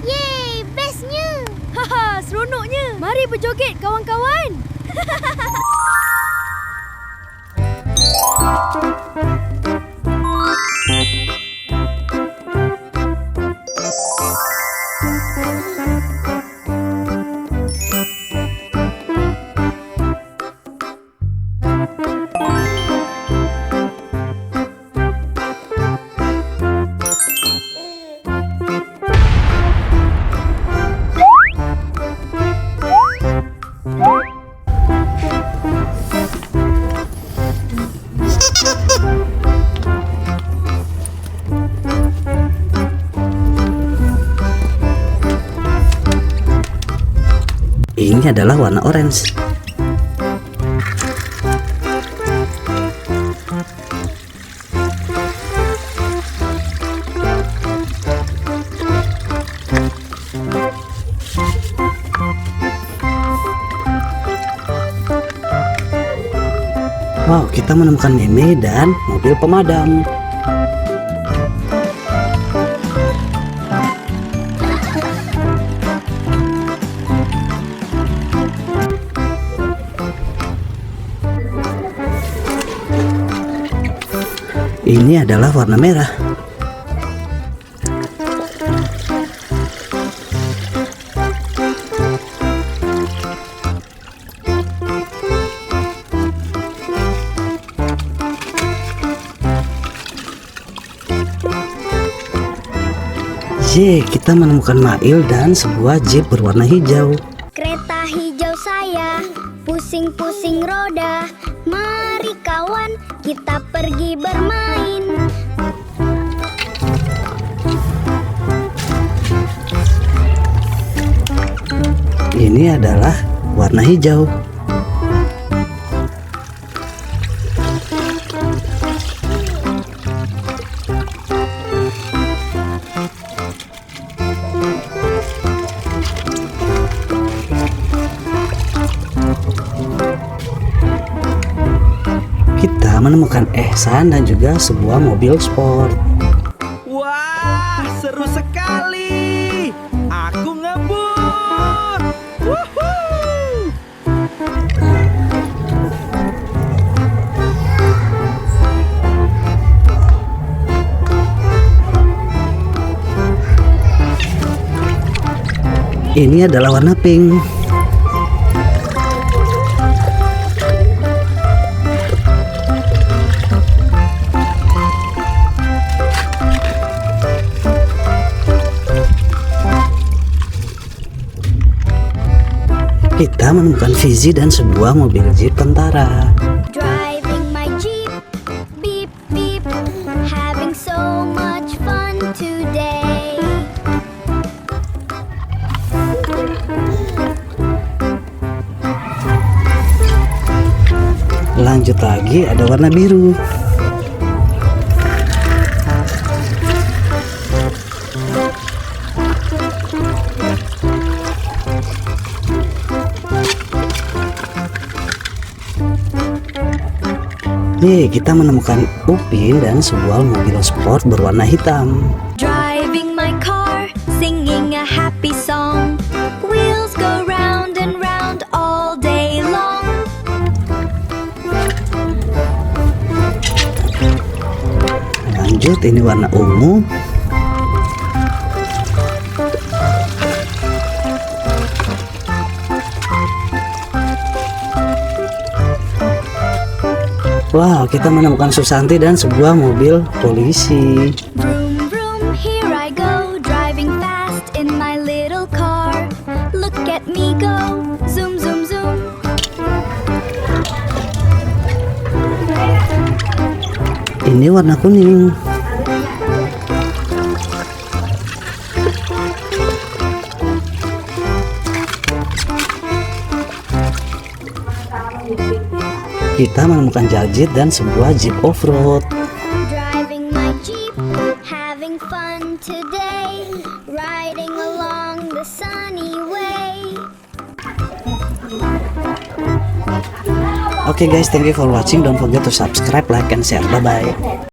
Yeay, bestnya. Haha, seronoknya. Mari berjoget kawan-kawan. Ini adalah warna orange. Wow, kita menemukan meme dan mobil pemadam. Ini adalah warna merah. Kita menemukan Mail dan sebuah jeep berwarna hijau. Kereta hijau saya, pusing-pusing roda. Mari kawan, kita pergi bermain. Ini adalah warna hijau. Kita menemukan Ehsan dan juga sebuah mobil sport. Wah, seru sekali. Aku ngebut. Woohoo! Ini adalah warna pink. Kita menemukan Fizi dan sebuah mobil jeep tentara. Driving my jeep, beep beep, having so much fun today. Lanjut lagi, ada warna biru. Kita menemukan Upin dan sebuah mobil sport berwarna hitam. Driving my car, singing a happy song. Wheels go round and round all day long. Lanjut, ini warna ungu. Wow, kita menemukan Susanti dan sebuah mobil polisi. Vroom vroom, here I go, driving fast in my little car. Look at me go, zoom zoom zoom. Ini warna kuning. Kita menemukan Jaljit dan sebuah jeep off-road. Driving my jeep, having fun today, riding along the sunny way. Okay guys, thank you for watching. Don't forget to subscribe, like, and share. Bye bye.